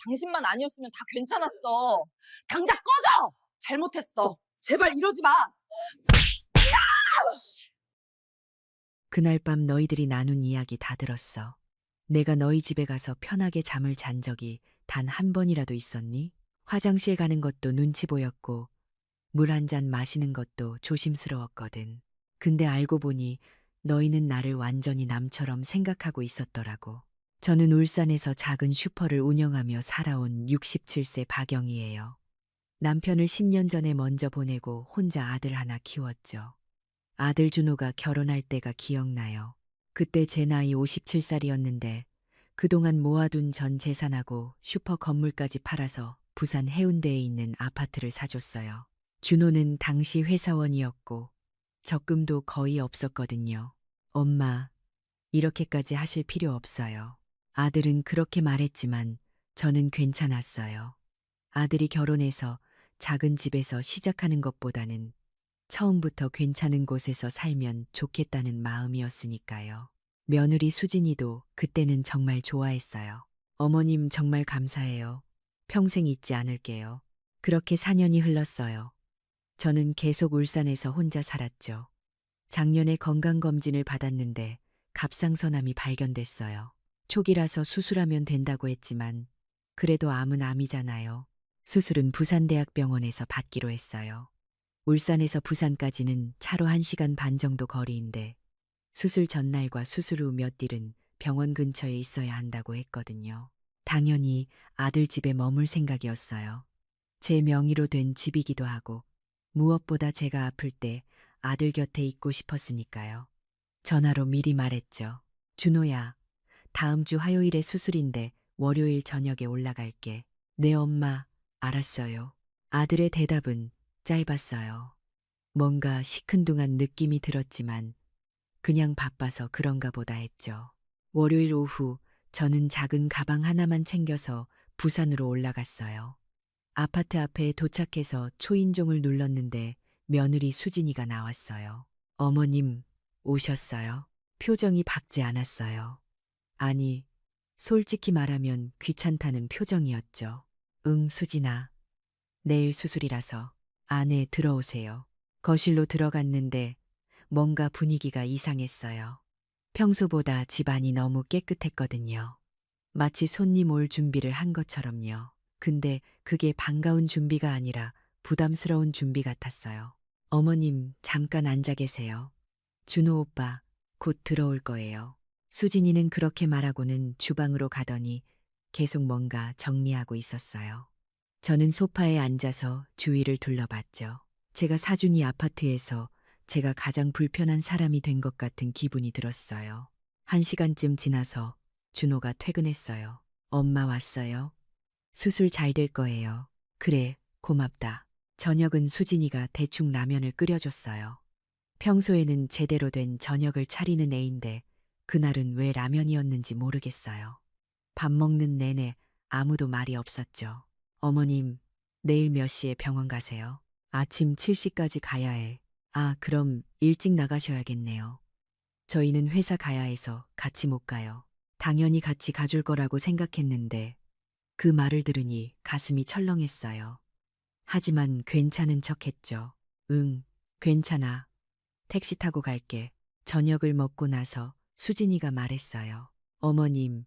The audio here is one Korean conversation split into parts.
당신만 아니었으면 다 괜찮았어. 당장 꺼져! 잘못했어. 제발 이러지 마. 그날 밤 너희들이 나눈 이야기 다 들었어. 내가 너희 집에 가서 편하게 잠을 잔 적이 단 한 번이라도 있었니? 화장실 가는 것도 눈치 보였고, 물 한 잔 마시는 것도 조심스러웠거든. 근데 알고 보니 너희는 나를 완전히 남처럼 생각하고 있었더라고. 저는 울산에서 작은 슈퍼를 운영하며 살아온 67세 박영희예요. 남편을 10년 전에 먼저 보내고 혼자 아들 하나 키웠죠. 아들 준호가 결혼할 때가 기억나요. 그때 제 나이 57살이었는데 그동안 모아둔 전 재산하고 슈퍼 건물까지 팔아서 부산 해운대에 있는 아파트를 사줬어요. 준호는 당시 회사원이었고 적금도 거의 없었거든요. 엄마, 이렇게까지 하실 필요 없어요. 아들은 그렇게 말했지만 저는 괜찮았어요. 아들이 결혼해서 작은 집에서 시작하는 것보다는 처음부터 괜찮은 곳에서 살면 좋겠다는 마음이었으니까요. 며느리 수진이도 그때는 정말 좋아했어요. 어머님 정말 감사해요. 평생 잊지 않을게요. 그렇게 4년이 흘렀어요. 저는 계속 울산에서 혼자 살았죠. 작년에 건강검진을 받았는데 갑상선암이 발견됐어요. 초기라서 수술하면 된다고 했지만 그래도 암은 암이잖아요. 수술은 부산대학병원에서 받기로 했어요. 울산에서 부산까지는 차로 1시간 반 정도 거리인데 수술 전날과 수술 후 몇 일은 병원 근처에 있어야 한다고 했거든요. 당연히 아들 집에 머물 생각이었어요. 제 명의로 된 집이기도 하고 무엇보다 제가 아플 때 아들 곁에 있고 싶었으니까요. 전화로 미리 말했죠. 준호야, 다음 주 화요일에 수술인데 월요일 저녁에 올라갈게. 네 엄마, 알았어요. 아들의 대답은 짧았어요. 뭔가 시큰둥한 느낌이 들었지만 그냥 바빠서 그런가 보다 했죠. 월요일 오후 저는 작은 가방 하나만 챙겨서 부산으로 올라갔어요. 아파트 앞에 도착해서 초인종을 눌렀는데 며느리 수진이가 나왔어요. 어머님, 오셨어요? 표정이 밝지 않았어요. 아니, 솔직히 말하면 귀찮다는 표정이었죠. 응, 수진아. 내일 수술이라서 안에 들어오세요. 거실로 들어갔는데 뭔가 분위기가 이상했어요. 평소보다 집안이 너무 깨끗했거든요. 마치 손님 올 준비를 한 것처럼요. 근데 그게 반가운 준비가 아니라 부담스러운 준비 같았어요. 어머님, 잠깐 앉아 계세요. 준호 오빠, 곧 들어올 거예요. 수진이는 그렇게 말하고는 주방으로 가더니 계속 뭔가 정리하고 있었어요. 저는 소파에 앉아서 주위를 둘러봤죠. 제가 사준이 아파트에서 제가 가장 불편한 사람이 된 것 같은 기분이 들었어요. 1시간쯤 지나서 준호가 퇴근했어요. 엄마 왔어요? 수술 잘 될 거예요. 그래, 고맙다. 저녁은 수진이가 대충 라면을 끓여줬어요. 평소에는 제대로 된 저녁을 차리는 애인데 그날은 왜 라면이었는지 모르겠어요. 밥 먹는 내내 아무도 말이 없었죠. 어머님, 내일 몇 시에 병원 가세요? 아침 7시까지 가야 해. 아, 그럼 일찍 나가셔야겠네요. 저희는 회사 가야 해서 같이 못 가요. 당연히 같이 가줄 거라고 생각했는데 그 말을 들으니 가슴이 철렁했어요. 하지만 괜찮은 척 했죠. 응, 괜찮아. 택시 타고 갈게. 저녁을 먹고 나서 수진이가 말했어요. 어머님,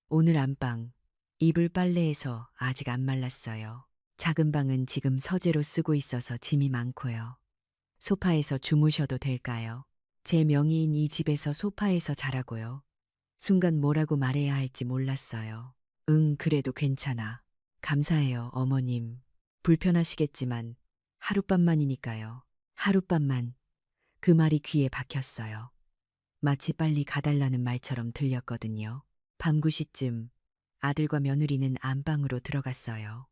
오늘 안방, 이불 빨래해서 아직 안 말랐어요. 작은 방은 지금 서재로 쓰고 있어서 짐이 많고요. 소파에서 주무셔도 될까요? 제 명의인 이 집에서 소파에서 자라고요. 순간 뭐라고 말해야 할지 몰랐어요. 응, 그래도 괜찮아. 감사해요, 어머님. 불편하시겠지만 하룻밤만이니까요. 하룻밤만. 그 말이 귀에 박혔어요. 마치 빨리 가달라는 말처럼 들렸거든요. 밤 9시쯤 아들과 며느리는 안방으로 들어갔어요.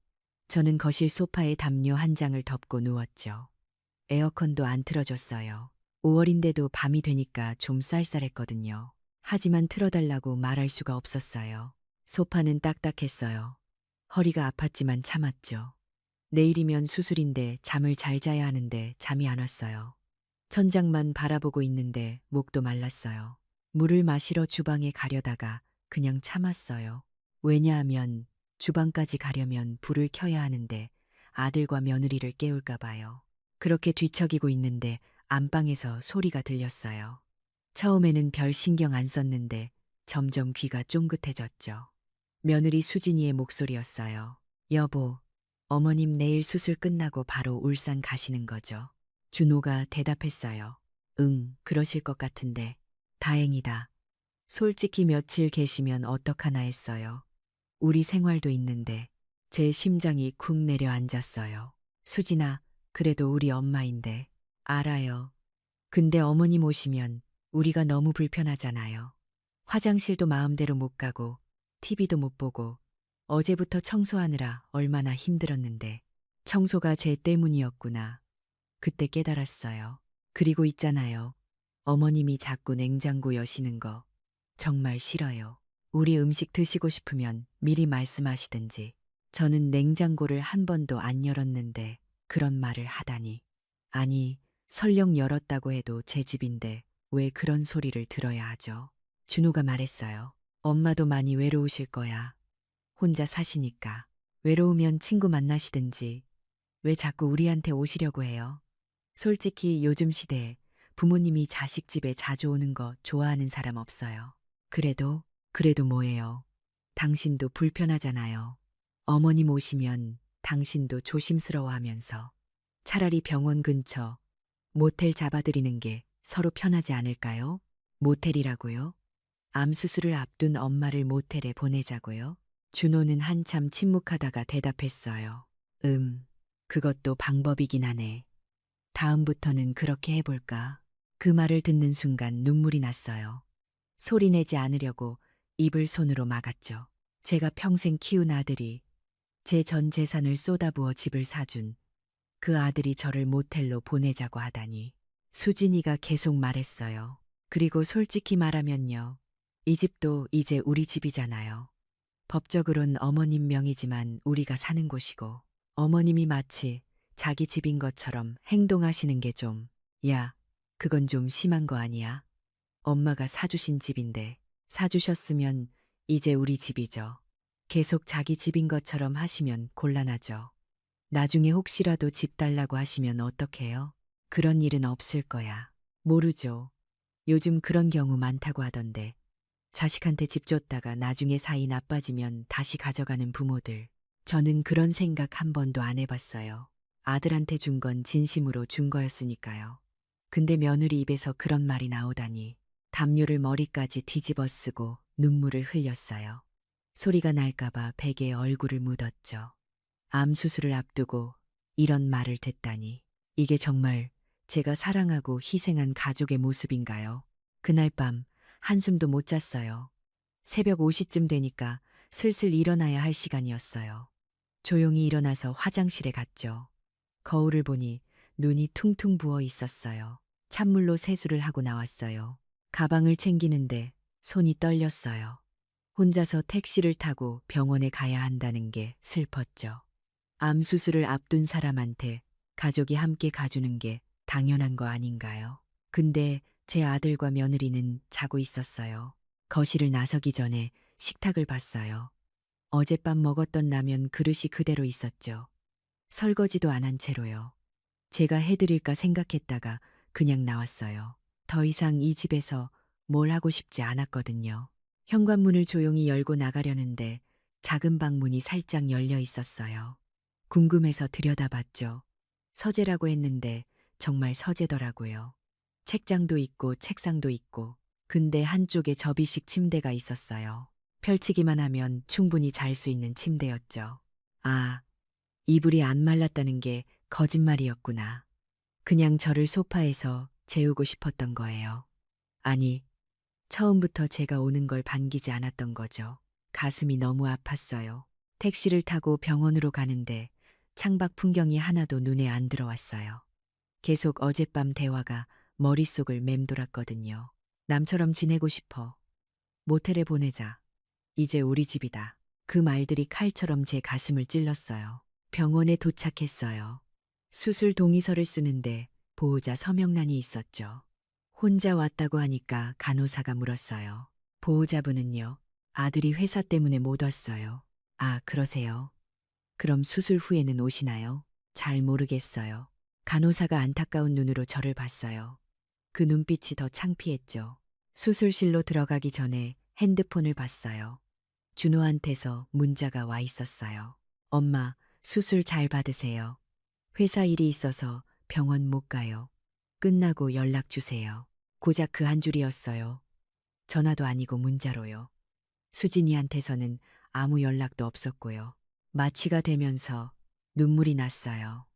저는 거실 소파에 담요 한 장을 덮고 누웠죠. 에어컨도 안 틀어줬어요. 5월인데도 밤이 되니까 좀 쌀쌀했거든요. 하지만 틀어달라고 말할 수가 없었어요. 소파는 딱딱했어요. 허리가 아팠지만 참았죠. 내일이면 수술인데 잠을 잘 자야 하는데 잠이 안 왔어요. 천장만 바라보고 있는데 목도 말랐어요. 물을 마시러 주방에 가려다가 그냥 참았어요. 왜냐하면 주방까지 가려면 불을 켜야 하는데 아들과 며느리를 깨울까 봐요. 그렇게 뒤척이고 있는데 안방에서 소리가 들렸어요. 처음에는 별 신경 안 썼는데 점점 귀가 쫑긋해졌죠. 며느리 수진이의 목소리였어요. 여보, 어머님 내일 수술 끝나고 바로 울산 가시는 거죠? 준호가 대답했어요. 응, 그러실 것 같은데. 다행이다. 솔직히 며칠 계시면 어떡하나 했어요. 우리 생활도 있는데 제 심장이 쿵 내려앉았어요. 수진아, 그래도 우리 엄마인데. 알아요. 근데 어머님 오시면 우리가 너무 불편하잖아요. 화장실도 마음대로 못 가고 TV도 못 보고 어제부터 청소하느라 얼마나 힘들었는데 청소가 제 때문이었구나. 그때 깨달았어요. 그리고 있잖아요. 어머님이 자꾸 냉장고 여시는 거 정말 싫어요. 우리 음식 드시고 싶으면 미리 말씀하시든지. 저는 냉장고를 한 번도 안 열었는데 그런 말을 하다니. 아니, 설령 열었다고 해도 제 집인데 왜 그런 소리를 들어야 하죠? 준호가 말했어요. 엄마도 많이 외로우실 거야. 혼자 사시니까. 외로우면 친구 만나시든지. 왜 자꾸 우리한테 오시려고 해요? 솔직히 요즘 시대에 부모님이 자식 집에 자주 오는 거 좋아하는 사람 없어요. 그래도 뭐예요? 당신도 불편하잖아요. 어머님 오시면 당신도 조심스러워 하면서 차라리 병원 근처 모텔 잡아드리는 게 서로 편하지 않을까요? 모텔이라고요? 암 수술을 앞둔 엄마를 모텔에 보내자고요? 준호는 한참 침묵하다가 대답했어요. 그것도 방법이긴 하네. 다음부터는 그렇게 해볼까? 그 말을 듣는 순간 눈물이 났어요. 소리 내지 않으려고 입을 손으로 막았죠. 제가 평생 키운 아들이 제 전 재산을 쏟아부어 집을 사준 그 아들이 저를 모텔로 보내자고 하다니. 수진이가 계속 말했어요. 그리고 솔직히 말하면요. 이 집도 이제 우리 집이잖아요. 법적으론 어머님 명의지만 우리가 사는 곳이고 어머님이 마치 자기 집인 것처럼 행동하시는 게 좀, 야, 그건 좀 심한 거 아니야? 엄마가 사주신 집인데 사주셨으면 이제 우리 집이죠. 계속 자기 집인 것처럼 하시면 곤란하죠. 나중에 혹시라도 집 달라고 하시면 어떡해요? 그런 일은 없을 거야. 모르죠. 요즘 그런 경우 많다고 하던데. 자식한테 집 줬다가 나중에 사이 나빠지면 다시 가져가는 부모들. 저는 그런 생각 한 번도 안 해봤어요. 아들한테 준 건 진심으로 준 거였으니까요. 근데 며느리 입에서 그런 말이 나오다니. 담요를 머리까지 뒤집어 쓰고 눈물을 흘렸어요. 소리가 날까봐 베개에 얼굴을 묻었죠. 암 수술을 앞두고 이런 말을 듣다니. 이게 정말 제가 사랑하고 희생한 가족의 모습인가요? 그날 밤 한숨도 못 잤어요. 새벽 5시쯤 되니까 슬슬 일어나야 할 시간이었어요. 조용히 일어나서 화장실에 갔죠. 거울을 보니 눈이 퉁퉁 부어 있었어요. 찬물로 세수를 하고 나왔어요. 가방을 챙기는데 손이 떨렸어요. 혼자서 택시를 타고 병원에 가야 한다는 게 슬펐죠. 암 수술을 앞둔 사람한테 가족이 함께 가주는 게 당연한 거 아닌가요? 근데 제 아들과 며느리는 자고 있었어요. 거실을 나서기 전에 식탁을 봤어요. 어젯밤 먹었던 라면 그릇이 그대로 있었죠. 설거지도 안 한 채로요. 제가 해드릴까 생각했다가 그냥 나왔어요. 더 이상 이 집에서 뭘 하고 싶지 않았거든요. 현관문을 조용히 열고 나가려는데 작은 방문이 살짝 열려 있었어요. 궁금해서 들여다봤죠. 서재라고 했는데 정말 서재더라고요. 책장도 있고 책상도 있고, 근데 한쪽에 접이식 침대가 있었어요. 펼치기만 하면 충분히 잘 수 있는 침대였죠. 아, 이불이 안 말랐다는 게 거짓말이었구나. 그냥 저를 소파에서 재우고 싶었던 거예요. 아니, 처음부터 제가 오는 걸 반기지 않았던 거죠. 가슴이 너무 아팠어요. 택시를 타고 병원으로 가는데 창밖 풍경이 하나도 눈에 안 들어왔어요. 계속 어젯밤 대화가 머릿속을 맴돌았거든요. 남처럼 지내고 싶어. 모텔에 보내자. 이제 우리 집이다. 그 말들이 칼처럼 제 가슴을 찔렀어요. 병원에 도착했어요. 수술 동의서를 쓰는데 보호자 서명란이 있었죠. 혼자 왔다고 하니까 간호사가 물었어요. 보호자분은요? 아들이 회사 때문에 못 왔어요. 아, 그러세요. 그럼 수술 후에는 오시나요? 잘 모르겠어요. 간호사가 안타까운 눈으로 저를 봤어요. 그 눈빛이 더 창피했죠. 수술실로 들어가기 전에 핸드폰을 봤어요. 준호한테서 문자가 와 있었어요. 엄마, 수술 잘 받으세요. 회사 일이 있어서 병원 못 가요. 끝나고 연락 주세요. 고작 그 한 줄이었어요. 전화도 아니고 문자로요. 수진이한테서는 아무 연락도 없었고요. 마취가 되면서 눈물이 났어요.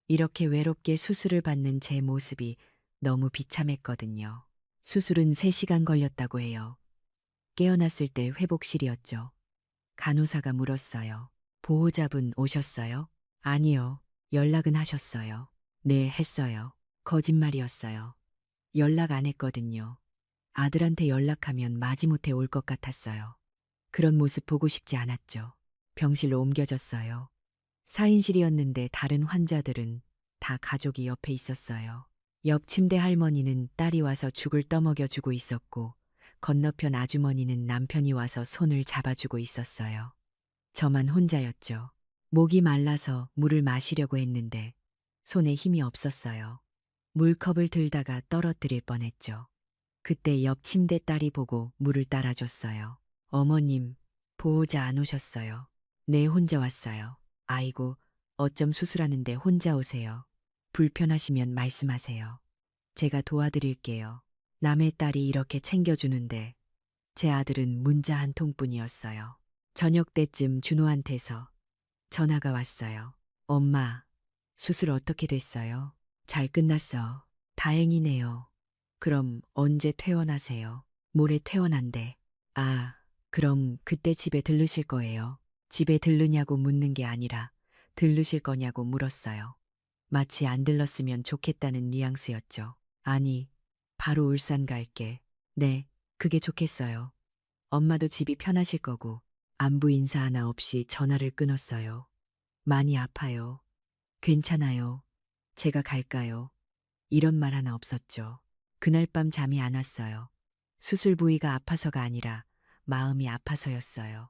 이렇게 외롭게 수술을 받는 제 모습이 너무 비참했거든요. 수술은 3시간 걸렸다고 해요. 깨어났을 때 회복실이었죠. 간호사가 물었어요. 보호자분 오셨어요? 아니요. 연락은 하셨어요. 네, 했어요. 거짓말이었어요. 연락 안 했거든요. 아들한테 연락하면 마지못해 올 것 같았어요. 그런 모습 보고 싶지 않았죠. 병실로 옮겨졌어요. 4인실이었는데 다른 환자들은 다 가족이 옆에 있었어요. 옆 침대 할머니는 딸이 와서 죽을 떠먹여 주고 있었고, 건너편 아주머니는 남편이 와서 손을 잡아주고 있었어요. 저만 혼자였죠. 목이 말라서 물을 마시려고 했는데 손에 힘이 없었어요. 물컵을 들다가 떨어뜨릴 뻔했죠. 그때 옆 침대 딸이 보고 물을 따라줬어요. 어머님, 보호자 안 오셨어요. 네, 혼자 왔어요. 아이고, 어쩜 수술하는데 혼자 오세요. 불편하시면 말씀하세요. 제가 도와드릴게요. 남의 딸이 이렇게 챙겨주는데 제 아들은 문자 한 통뿐이었어요. 저녁 때쯤 준호한테서 전화가 왔어요. 엄마, 수술 어떻게 됐어요? 잘 끝났어. 다행이네요. 그럼 언제 퇴원하세요? 모레 퇴원한대. 아, 그럼 그때 집에 들르실 거예요? 집에 들르냐고 묻는 게 아니라 들르실 거냐고 물었어요. 마치 안 들렀으면 좋겠다는 뉘앙스였죠. 아니, 바로 울산 갈게. 네, 그게 좋겠어요. 엄마도 집이 편하실 거고 안부 인사 하나 없이 전화를 끊었어요. 많이 아파요. 괜찮아요. 제가 갈까요? 이런 말 하나 없었죠. 그날 밤 잠이 안 왔어요. 수술 부위가 아파서가 아니라 마음이 아파서였어요.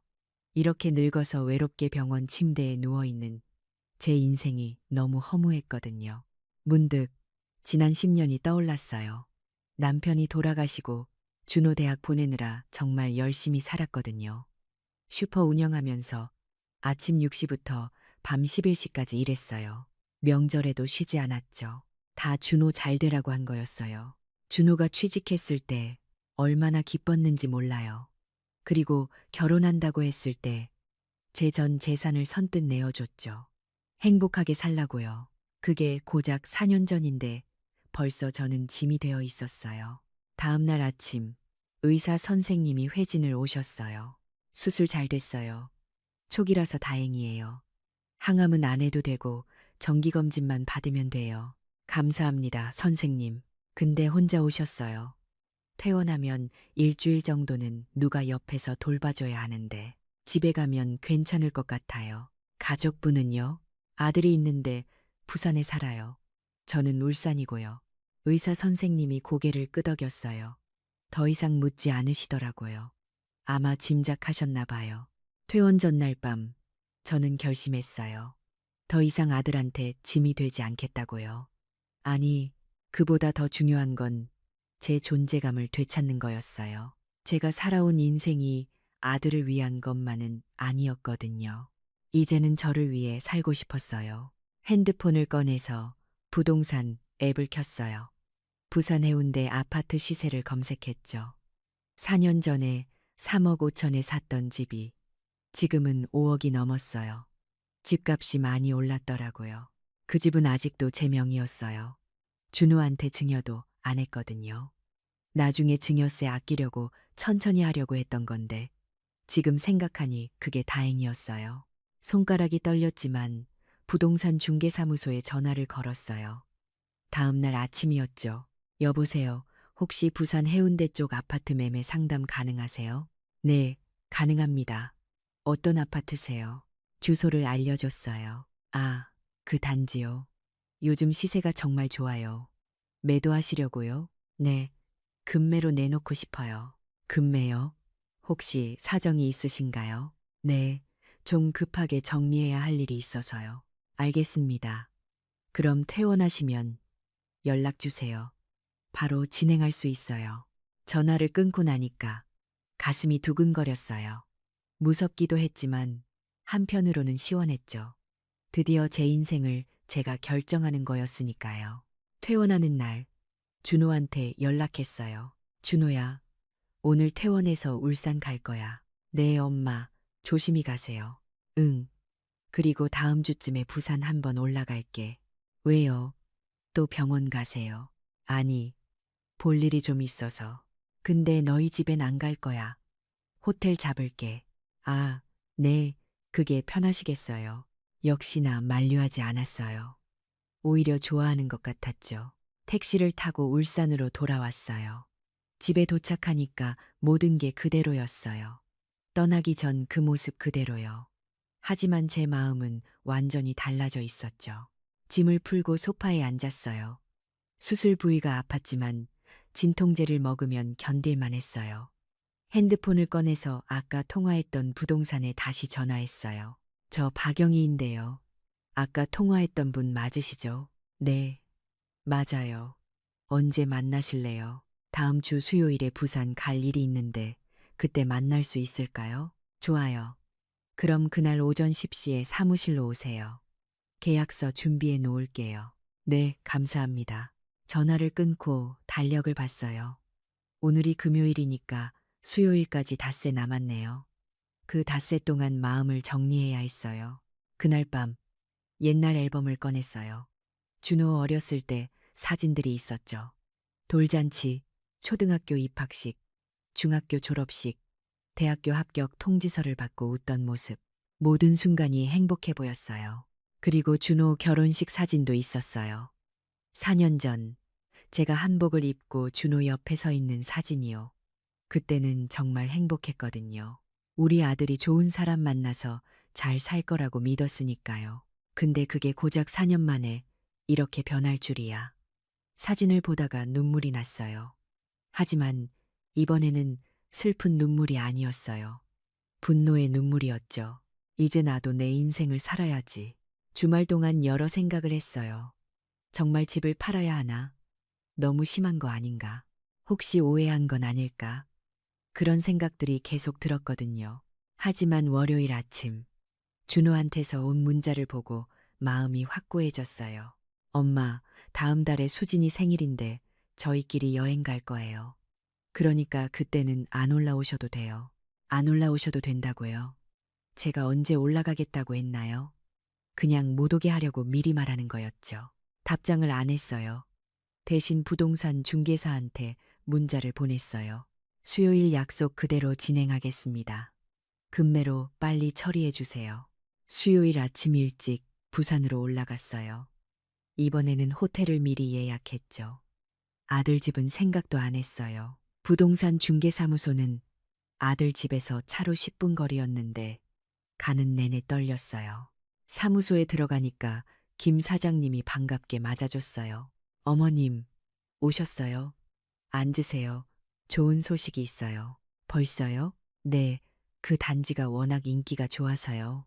이렇게 늙어서 외롭게 병원 침대에 누워있는 제 인생이 너무 허무했거든요. 문득 지난 10년이 떠올랐어요. 남편이 돌아가시고 준호 대학 보내느라 정말 열심히 살았거든요. 슈퍼 운영하면서 아침 6시부터 밤 11시까지 일했어요. 명절에도 쉬지 않았죠. 다 준호 잘 되라고 한 거였어요. 준호가 취직했을 때 얼마나 기뻤는지 몰라요. 그리고 결혼한다고 했을 때 제 전 재산을 선뜻 내어줬죠. 행복하게 살라고요. 그게 고작 4년 전인데 벌써 저는 짐이 되어 있었어요. 다음 날 아침 의사 선생님이 회진을 오셨어요. 수술 잘 됐어요. 초기라서 다행이에요. 항암은 안 해도 되고 정기검진만 받으면 돼요. 감사합니다, 선생님. 근데 혼자 오셨어요. 퇴원하면 일주일 정도는 누가 옆에서 돌봐줘야 하는데 집에 가면 괜찮을 것 같아요. 가족분은요? 아들이 있는데 부산에 살아요. 저는 울산이고요. 의사 선생님이 고개를 끄덕였어요. 더 이상 묻지 않으시더라고요. 아마 짐작하셨나 봐요. 퇴원 전날 밤 저는 결심했어요. 더 이상 아들한테 짐이 되지 않겠다고요. 아니, 그보다 더 중요한 건 제 존재감을 되찾는 거였어요. 제가 살아온 인생이 아들을 위한 것만은 아니었거든요. 이제는 저를 위해 살고 싶었어요. 핸드폰을 꺼내서 부동산 앱을 켰어요. 부산 해운대 아파트 시세를 검색했죠. 4년 전에 3억 5천에 샀던 집이 지금은 5억이 넘었어요. 집값이 많이 올랐더라고요. 그 집은 아직도 제 명의였어요. 준우한테 증여도 안 했거든요. 나중에 증여세 아끼려고 천천히 하려고 했던 건데 지금 생각하니 그게 다행이었어요. 손가락이 떨렸지만 부동산 중개사무소에 전화를 걸었어요. 다음 날 아침이었죠. 여보세요. 혹시 부산 해운대 쪽 아파트 매매 상담 가능하세요? 네, 가능합니다. 어떤 아파트세요? 주소를 알려줬어요. 아, 그 단지요. 요즘 시세가 정말 좋아요. 매도하시려고요? 네, 금매로 내놓고 싶어요. 금매요? 혹시 사정이 있으신가요? 네, 좀 급하게 정리해야 할 일이 있어서요. 알겠습니다. 그럼 퇴원하시면 연락 주세요. 바로 진행할 수 있어요. 전화를 끊고 나니까 가슴이 두근거렸어요. 무섭기도 했지만 한편으로는 시원했죠. 드디어 제 인생을 제가 결정하는 거였으니까요. 퇴원하는 날 준호한테 연락했어요. 준호야, 오늘 퇴원해서 울산 갈 거야. 네, 엄마. 조심히 가세요. 응. 그리고 다음 주쯤에 부산 한번 올라갈게. 왜요? 또 병원 가세요. 아니, 볼 일이 좀 있어서. 근데 너희 집엔 안 갈 거야. 호텔 잡을게. 아, 네. 그게 편하시겠어요. 역시나 만류하지 않았어요. 오히려 좋아하는 것 같았죠. 택시를 타고 울산으로 돌아왔어요. 집에 도착하니까 모든 게 그대로였어요. 떠나기 전 그 모습 그대로요. 하지만 제 마음은 완전히 달라져 있었죠. 짐을 풀고 소파에 앉았어요. 수술 부위가 아팠지만 진통제를 먹으면 견딜만 했어요. 핸드폰을 꺼내서 아까 통화했던 부동산에 다시 전화했어요. 저 박영희인데요. 아까 통화했던 분 맞으시죠? 네, 맞아요. 언제 만나실래요? 다음 주 수요일에 부산 갈 일이 있는데 그때 만날 수 있을까요? 좋아요. 그럼 그날 오전 10시에 사무실로 오세요. 계약서 준비해 놓을게요. 네, 감사합니다. 전화를 끊고 달력을 봤어요. 오늘이 금요일이니까 수요일까지 닷새 남았네요. 그 닷새 동안 마음을 정리해야 했어요. 그날 밤 옛날 앨범을 꺼냈어요. 준호 어렸을 때 사진들이 있었죠. 돌잔치, 초등학교 입학식, 중학교 졸업식, 대학교 합격 통지서를 받고 웃던 모습. 모든 순간이 행복해 보였어요. 그리고 준호 결혼식 사진도 있었어요. 4년 전 제가 한복을 입고 준호 옆에 서 있는 사진이요. 그때는 정말 행복했거든요. 우리 아들이 좋은 사람 만나서 잘 살 거라고 믿었으니까요. 근데 그게 고작 4년 만에 이렇게 변할 줄이야. 사진을 보다가 눈물이 났어요. 하지만 이번에는 슬픈 눈물이 아니었어요. 분노의 눈물이었죠. 이제 나도 내 인생을 살아야지. 주말 동안 여러 생각을 했어요. 정말 집을 팔아야 하나? 너무 심한 거 아닌가? 혹시 오해한 건 아닐까? 그런 생각들이 계속 들었거든요. 하지만 월요일 아침, 준호한테서 온 문자를 보고 마음이 확고해졌어요. 엄마, 다음 달에 수진이 생일인데 저희끼리 여행 갈 거예요. 그러니까 그때는 안 올라오셔도 돼요. 안 올라오셔도 된다고요. 제가 언제 올라가겠다고 했나요? 그냥 못 오게 하려고 미리 말하는 거였죠. 답장을 안 했어요. 대신 부동산 중개사한테 문자를 보냈어요. 수요일 약속 그대로 진행하겠습니다. 금매로 빨리 처리해 주세요. 수요일 아침 일찍 부산으로 올라갔어요. 이번에는 호텔을 미리 예약했죠. 아들 집은 생각도 안 했어요. 부동산 중개사무소는 아들 집에서 차로 10분 거리였는데 가는 내내 떨렸어요. 사무소에 들어가니까 김 사장님이 반갑게 맞아줬어요. 어머님, 오셨어요? 앉으세요. 좋은 소식이 있어요. 벌써요? 네, 그 단지가 워낙 인기가 좋아서요.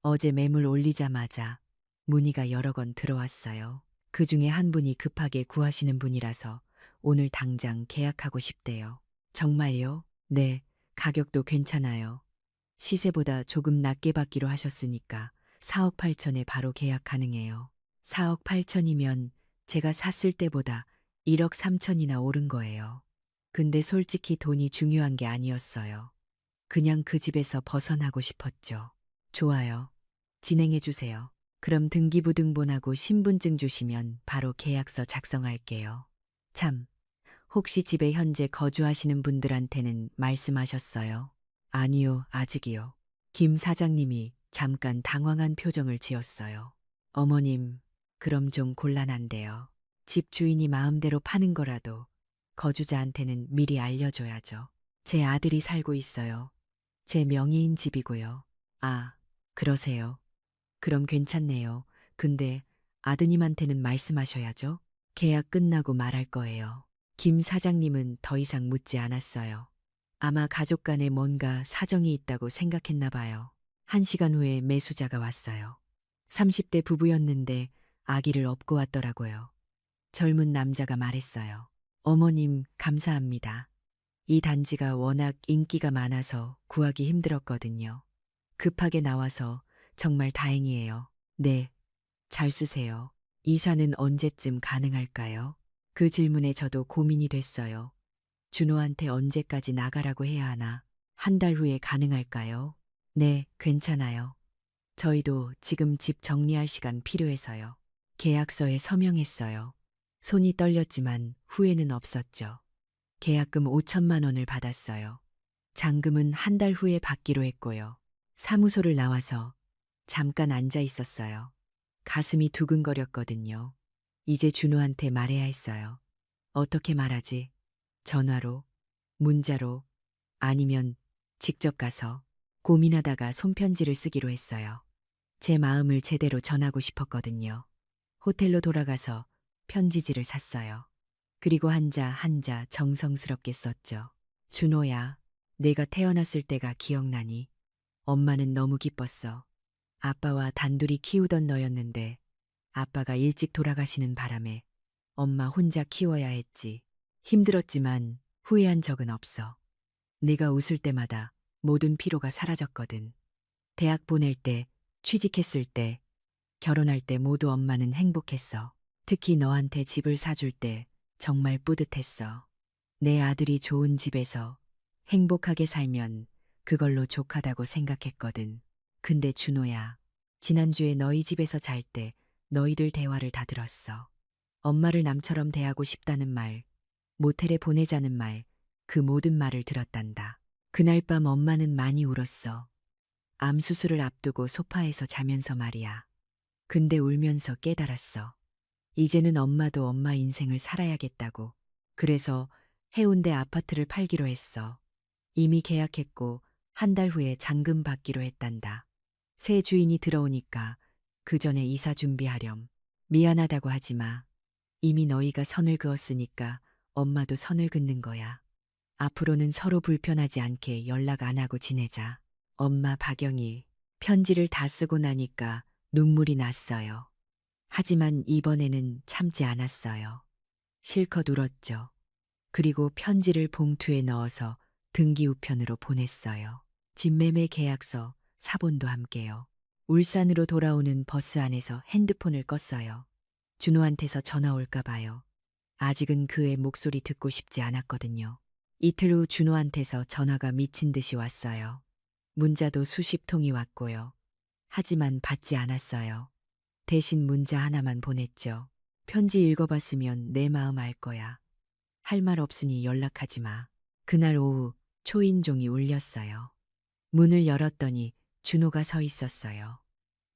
어제 매물 올리자마자 문의가 여러 건 들어왔어요. 그 중에 한 분이 급하게 구하시는 분이라서 오늘 당장 계약하고 싶대요. 정말요? 네, 가격도 괜찮아요. 시세보다 조금 낮게 받기로 하셨으니까 4억 8천에 바로 계약 가능해요. 4억 8천이면 제가 샀을 때보다 1억 3천이나 오른 거예요. 근데 솔직히 돈이 중요한 게 아니었어요. 그냥 그 집에서 벗어나고 싶었죠. 좋아요. 진행해 주세요. 그럼 등기부등본하고 신분증 주시면 바로 계약서 작성할게요. 참, 혹시 집에 현재 거주하시는 분들한테는 말씀하셨어요? 아니요, 아직이요. 김 사장님이 잠깐 당황한 표정을 지었어요. 어머님, 그럼 좀 곤란한데요. 집 주인이 마음대로 파는 거라도 거주자한테는 미리 알려줘야죠. 제 아들이 살고 있어요. 제 명의인 집이고요. 아, 그러세요. 그럼 괜찮네요. 근데 아드님한테는 말씀하셔야죠. 계약 끝나고 말할 거예요. 김 사장님은 더 이상 묻지 않았어요. 아마 가족 간에 뭔가 사정이 있다고 생각했나 봐요. 1시간 후에 매수자가 왔어요. 30대 부부였는데 아기를 업고 왔더라고요. 젊은 남자가 말했어요. 어머님, 감사합니다. 이 단지가 워낙 인기가 많아서 구하기 힘들었거든요. 급하게 나와서 정말 다행이에요. 네, 잘 쓰세요. 이사는 언제쯤 가능할까요? 그 질문에 저도 고민이 됐어요. 준호한테 언제까지 나가라고 해야 하나? 1달 후에 가능할까요? 네, 괜찮아요. 저희도 지금 집 정리할 시간 필요해서요. 계약서에 서명했어요. 손이 떨렸지만 후회는 없었죠. 계약금 5천만 원을 받았어요. 잔금은 1달 후에 받기로 했고요. 사무소를 나와서 잠깐 앉아 있었어요. 가슴이 두근거렸거든요. 이제 준호한테 말해야 했어요. 어떻게 말하지? 전화로, 문자로, 아니면 직접 가서 고민하다가 손편지를 쓰기로 했어요. 제 마음을 제대로 전하고 싶었거든요. 호텔로 돌아가서 편지지를 샀어요. 그리고 한자 한자 정성스럽게 썼죠. 준호야, 내가 태어났을 때가 기억나니? 엄마는 너무 기뻤어. 아빠와 단둘이 키우던 너였는데 아빠가 일찍 돌아가시는 바람에 엄마 혼자 키워야 했지. 힘들었지만 후회한 적은 없어. 네가 웃을 때마다 모든 피로가 사라졌거든. 대학 보낼 때, 취직했을 때, 결혼할 때 모두 엄마는 행복했어. 특히 너한테 집을 사줄 때 정말 뿌듯했어. 내 아들이 좋은 집에서 행복하게 살면 그걸로 족하다고 생각했거든. 근데 준호야, 지난주에 너희 집에서 잘 때 너희들 대화를 다 들었어. 엄마를 남처럼 대하고 싶다는 말, 모텔에 보내자는 말, 그 모든 말을 들었단다. 그날 밤 엄마는 많이 울었어. 암 수술을 앞두고 소파에서 자면서 말이야. 근데 울면서 깨달았어. 이제는 엄마도 엄마 인생을 살아야겠다고. 그래서 해운대 아파트를 팔기로 했어. 이미 계약했고 1달 후에 잔금 받기로 했단다. 새 주인이 들어오니까 그 전에 이사 준비하렴. 미안하다고 하지 마. 이미 너희가 선을 그었으니까 엄마도 선을 긋는 거야. 앞으로는 서로 불편하지 않게 연락 안 하고 지내자. 엄마 박영희. 편지를 다 쓰고 나니까 눈물이 났어요. 하지만 이번에는 참지 않았어요. 실컷 울었죠. 그리고 편지를 봉투에 넣어서 등기 우편으로 보냈어요. 집매매 계약서, 사본도 함께요. 울산으로 돌아오는 버스 안에서 핸드폰을 껐어요. 준호한테서 전화 올까 봐요. 아직은 그의 목소리 듣고 싶지 않았거든요. 이틀 후 준호한테서 전화가 미친 듯이 왔어요. 문자도 수십 통이 왔고요. 하지만 받지 않았어요. 대신 문자 하나만 보냈죠. 편지 읽어봤으면 내 마음 알 거야. 할 말 없으니 연락하지 마. 그날 오후 초인종이 울렸어요. 문을 열었더니 준호가 서 있었어요.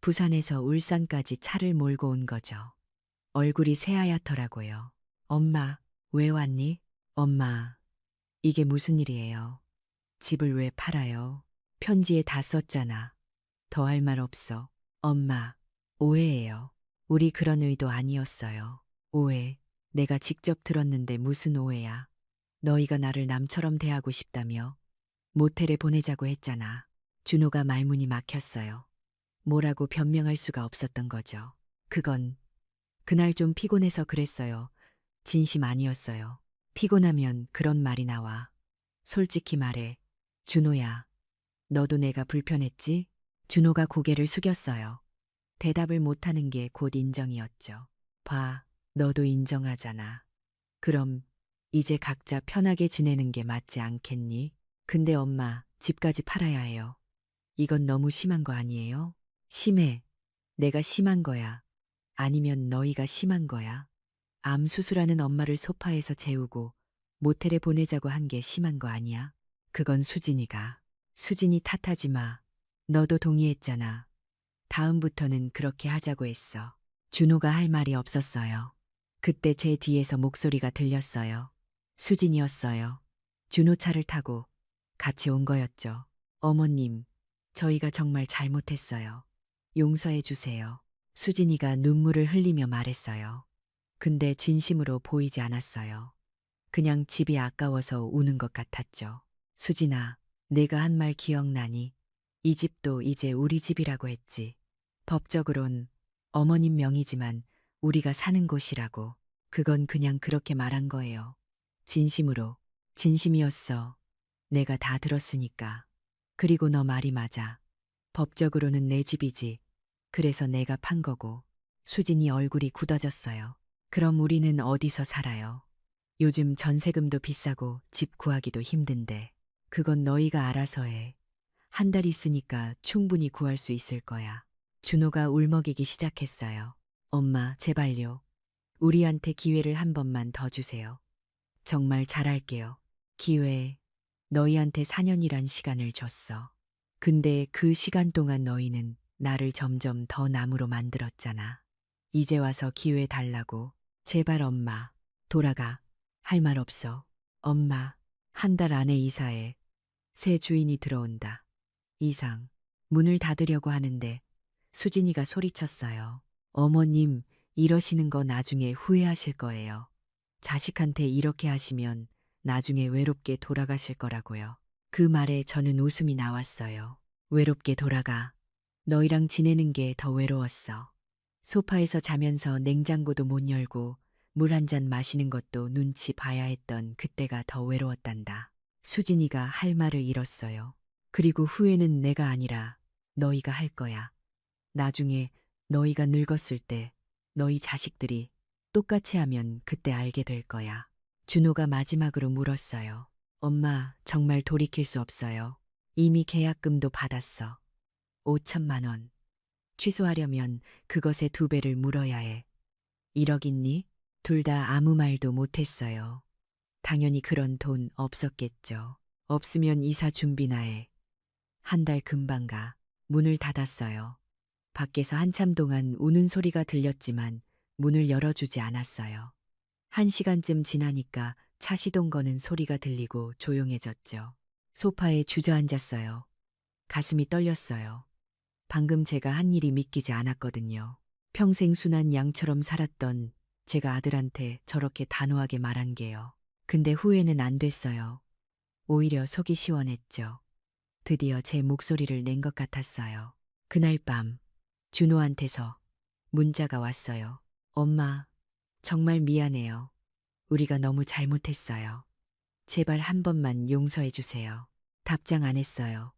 부산에서 울산까지 차를 몰고 온 거죠. 얼굴이 새하얗더라고요. 엄마, 왜 왔니? 엄마, 이게 무슨 일이에요? 집을 왜 팔아요? 편지에 다 썼잖아. 더 할 말 없어. 엄마, 오해예요. 우리 그런 의도 아니었어요. 오해. 내가 직접 들었는데 무슨 오해야. 너희가 나를 남처럼 대하고 싶다며 모텔에 보내자고 했잖아. 준호가 말문이 막혔어요. 뭐라고 변명할 수가 없었던 거죠. 그건 그날 좀 피곤해서 그랬어요. 진심 아니었어요. 피곤하면 그런 말이 나와. 솔직히 말해. 준호야, 너도 내가 불편했지? 준호가 고개를 숙였어요. 대답을 못하는 게 곧 인정이었죠. 봐, 너도 인정하잖아. 그럼 이제 각자 편하게 지내는 게 맞지 않겠니? 근데 엄마, 집까지 팔아야 해요. 이건 너무 심한 거 아니에요? 심해. 내가 심한 거야. 아니면 너희가 심한 거야? 암 수술하는 엄마를 소파에서 재우고 모텔에 보내자고 한 게 심한 거 아니야? 그건 수진이가. 수진이 탓하지 마. 너도 동의했잖아. 다음부터는 그렇게 하자고 했어. 준호가 할 말이 없었어요. 그때 제 뒤에서 목소리가 들렸어요. 수진이었어요. 준호 차를 타고 같이 온 거였죠. 어머님, 저희가 정말 잘못했어요. 용서해 주세요. 수진이가 눈물을 흘리며 말했어요. 근데 진심으로 보이지 않았어요. 그냥 집이 아까워서 우는 것 같았죠. 수진아, 내가 한 말 기억나니? 이 집도 이제 우리 집이라고 했지. 법적으론 어머님 명의지만 우리가 사는 곳이라고. 그건 그냥 그렇게 말한 거예요. 진심으로. 진심이었어. 내가 다 들었으니까. 그리고 너 말이 맞아. 법적으로는 내 집이지. 그래서 내가 판 거고. 수진이 얼굴이 굳어졌어요. 그럼 우리는 어디서 살아요? 요즘 전세금도 비싸고 집 구하기도 힘든데. 그건 너희가 알아서 해. 한 달 있으니까 충분히 구할 수 있을 거야. 준호가 울먹이기 시작했어요. 엄마, 제발요. 우리한테 기회를 한 번만 더 주세요. 정말 잘할게요. 기회. 너희한테 4년이란 시간을 줬어. 근데 그 시간 동안 너희는 나를 점점 더 나무로 만들었잖아. 이제 와서 기회 달라고. 제발 엄마. 돌아가. 할 말 없어. 엄마. 한 달 안에 이사해. 새 주인이 들어온다. 이상. 문을 닫으려고 하는데 수진이가 소리쳤어요. 어머님, 이러시는 거 나중에 후회하실 거예요. 자식한테 이렇게 하시면 나중에 외롭게 돌아가실 거라고요. 그 말에 저는 웃음이 나왔어요. 외롭게 돌아가. 너희랑 지내는 게 더 외로웠어. 소파에서 자면서 냉장고도 못 열고 물 한 잔 마시는 것도 눈치 봐야 했던 그때가 더 외로웠단다. 수진이가 할 말을 잃었어요. 그리고 후회는 내가 아니라 너희가 할 거야. 나중에 너희가 늙었을 때 너희 자식들이 똑같이 하면 그때 알게 될 거야. 준호가 마지막으로 물었어요. 엄마, 정말 돌이킬 수 없어요. 이미 계약금도 받았어. 5천만 원. 취소하려면 그것의 2배를 물어야 해. 1억 있니? 둘 다 아무 말도 못했어요. 당연히 그런 돈 없었겠죠. 없으면 이사 준비나 해. 한 달 금방 가. 문을 닫았어요. 밖에서 한참 동안 우는 소리가 들렸지만 문을 열어주지 않았어요. 1시간쯤 지나니까 차 시동 거는 소리가 들리고 조용해졌죠. 소파에 주저앉았어요. 가슴이 떨렸어요. 방금 제가 한 일이 믿기지 않았거든요. 평생 순한 양처럼 살았던 제가 아들한테 저렇게 단호하게 말한 게요. 근데 후회는 안 됐어요. 오히려 속이 시원했죠. 드디어 제 목소리를 낸 것 같았어요. 그날 밤 준호한테서 문자가 왔어요. 엄마, 정말 미안해요. 우리가 너무 잘못했어요. 제발 한 번만 용서해 주세요. 답장 안 했어요.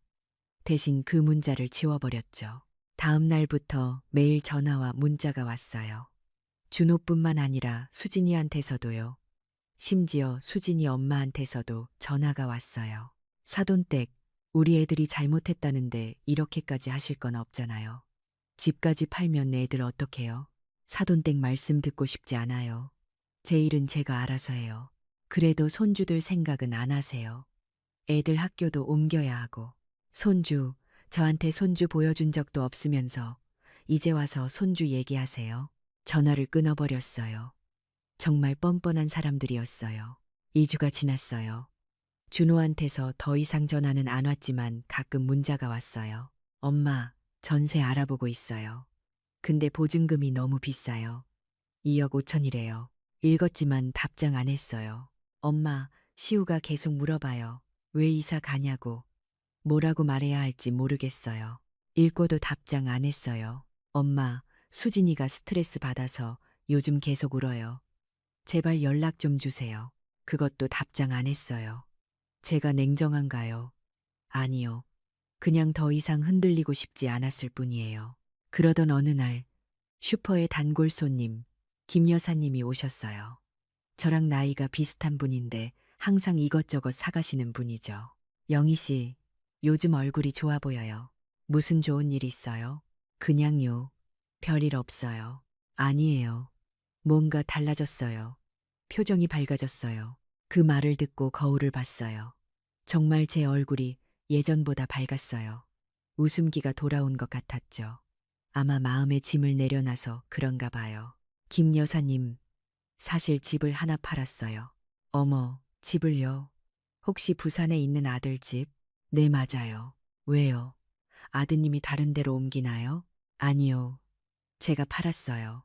대신 그 문자를 지워버렸죠. 다음 날부터 매일 전화와 문자가 왔어요. 준호뿐만 아니라 수진이한테서도요. 심지어 수진이 엄마한테서도 전화가 왔어요. 사돈댁, 우리 애들이 잘못했다는데 이렇게까지 하실 건 없잖아요. 집까지 팔면 애들 어떡해요? 사돈댁 말씀 듣고 싶지 않아요. 제 일은 제가 알아서 해요. 그래도 손주들 생각은 안 하세요. 애들 학교도 옮겨야 하고. 손주, 저한테 손주 보여준 적도 없으면서 이제 와서 손주 얘기하세요. 전화를 끊어버렸어요. 정말 뻔뻔한 사람들이었어요. 2주가 지났어요. 준호한테서 더 이상 전화는 안 왔지만 가끔 문자가 왔어요. 엄마, 전세 알아보고 있어요. 근데 보증금이 너무 비싸요. 2억 5천이래요. 읽었지만 답장 안 했어요. 엄마, 시우가 계속 물어봐요. 왜 이사 가냐고. 뭐라고 말해야 할지 모르겠어요. 읽고도 답장 안 했어요. 엄마, 수진이가 스트레스 받아서 요즘 계속 울어요. 제발 연락 좀 주세요. 그것도 답장 안 했어요. 제가 냉정한가요? 아니요. 그냥 더 이상 흔들리고 싶지 않았을 뿐이에요. 그러던 어느 날 슈퍼에 단골 손님 김 여사님이 오셨어요. 저랑 나이가 비슷한 분인데 항상 이것저것 사가시는 분이죠. 영희 씨, 요즘 얼굴이 좋아 보여요. 무슨 좋은 일 있어요? 그냥요. 별일 없어요. 아니에요. 뭔가 달라졌어요. 표정이 밝아졌어요. 그 말을 듣고 거울을 봤어요. 정말 제 얼굴이 예전보다 밝았어요. 웃음기가 돌아온 것 같았죠. 아마 마음의 짐을 내려놔서 그런가 봐요. 김 여사님, 사실 집을 하나 팔았어요. 어머, 집을요? 혹시 부산에 있는 아들 집? 네, 맞아요. 왜요? 아드님이 다른 데로 옮기나요? 아니요. 제가 팔았어요.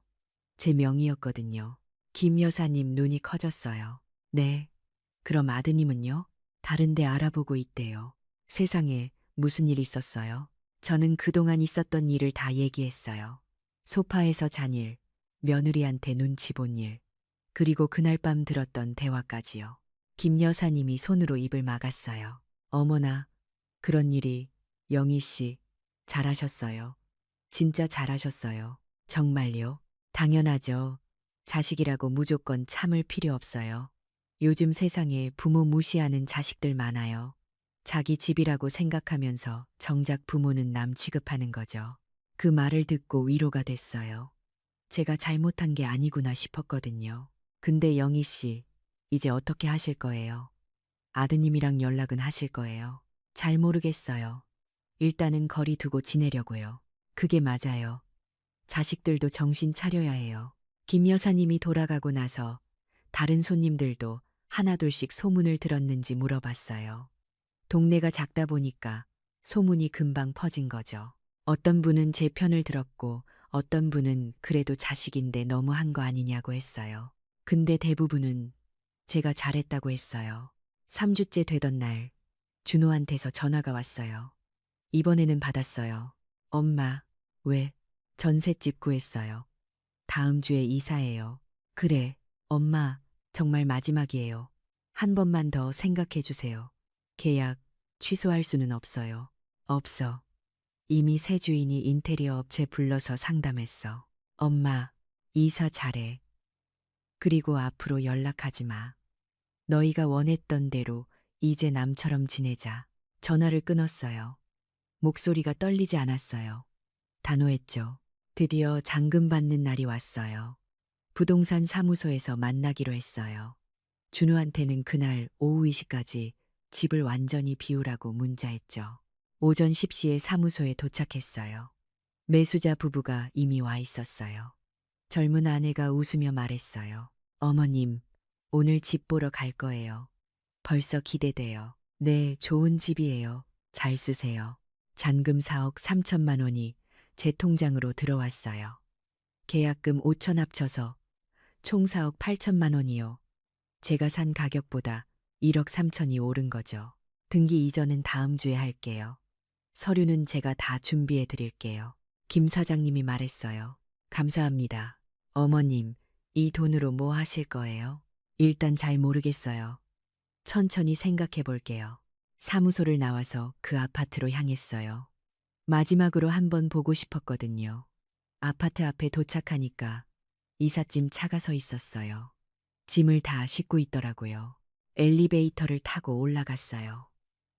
제 명의였거든요. 김 여사님 눈이 커졌어요. 네. 그럼 아드님은요? 다른 데 알아보고 있대요. 세상에, 무슨 일 있었어요? 저는 그동안 있었던 일을 다 얘기했어요. 소파에서 잔 일, 며느리한테 눈치 본 일, 그리고 그날 밤 들었던 대화까지요. 김 여사님이 손으로 입을 막았어요. 어머나, 그런 일이, 영희 씨, 잘하셨어요. 진짜 잘하셨어요. 정말요? 당연하죠. 자식이라고 무조건 참을 필요 없어요. 요즘 세상에 부모 무시하는 자식들 많아요. 자기 집이라고 생각하면서 정작 부모는 남 취급하는 거죠. 그 말을 듣고 위로가 됐어요. 제가 잘못한 게 아니구나 싶었거든요. 근데 영희 씨, 이제 어떻게 하실 거예요? 아드님이랑 연락은 하실 거예요? 잘 모르겠어요. 일단은 거리 두고 지내려고요. 그게 맞아요. 자식들도 정신 차려야 해요. 김 여사님이 돌아가고 나서 다른 손님들도 하나둘씩 소문을 들었는지 물어봤어요. 동네가 작다 보니까 소문이 금방 퍼진 거죠. 어떤 분은 제 편을 들었고 어떤 분은 그래도 자식인데 너무한 거 아니냐고 했어요. 근데 대부분은 제가 잘했다고 했어요. 3주째 되던 날 준호한테서 전화가 왔어요. 이번에는 받았어요. 엄마, 왜? 전셋집 구했어요. 다음 주에 이사해요. 그래, 엄마, 정말 마지막이에요. 한 번만 더 생각해 주세요. 계약 취소할 수는 없어요. 없어. 이미 새 주인이 인테리어 업체 불러서 상담했어. 엄마, 이사 잘해. 그리고 앞으로 연락하지 마. 너희가 원했던 대로 이제 남처럼 지내자. 전화를 끊었어요. 목소리가 떨리지 않았어요. 단호했죠. 드디어 잔금 받는 날이 왔어요. 부동산 사무소에서 만나기로 했어요. 준우한테는 그날 오후 2시까지 집을 완전히 비우라고 문자했죠. 오전 10시에 사무소에 도착했어요. 매수자 부부가 이미 와 있었어요. 젊은 아내가 웃으며 말했어요. 어머님, 오늘 집 보러 갈 거예요. 벌써 기대돼요. 네, 좋은 집이에요. 잘 쓰세요. 잔금 4억 3천만 원이 제 통장으로 들어왔어요. 계약금 5천 합쳐서 총 4억 8천만 원이요. 제가 산 가격보다 1억 3천이 오른 거죠. 등기 이전은 다음 주에 할게요. 서류는 제가 다 준비해 드릴게요. 김 사장님이 말했어요. 감사합니다. 어머님, 이 돈으로 뭐 하실 거예요? 일단 잘 모르겠어요. 천천히 생각해 볼게요. 사무소를 나와서 그 아파트로 향했어요. 마지막으로 한번 보고 싶었거든요. 아파트 앞에 도착하니까 이삿짐 차가 서 있었어요. 짐을 다 싣고 있더라고요. 엘리베이터를 타고 올라갔어요.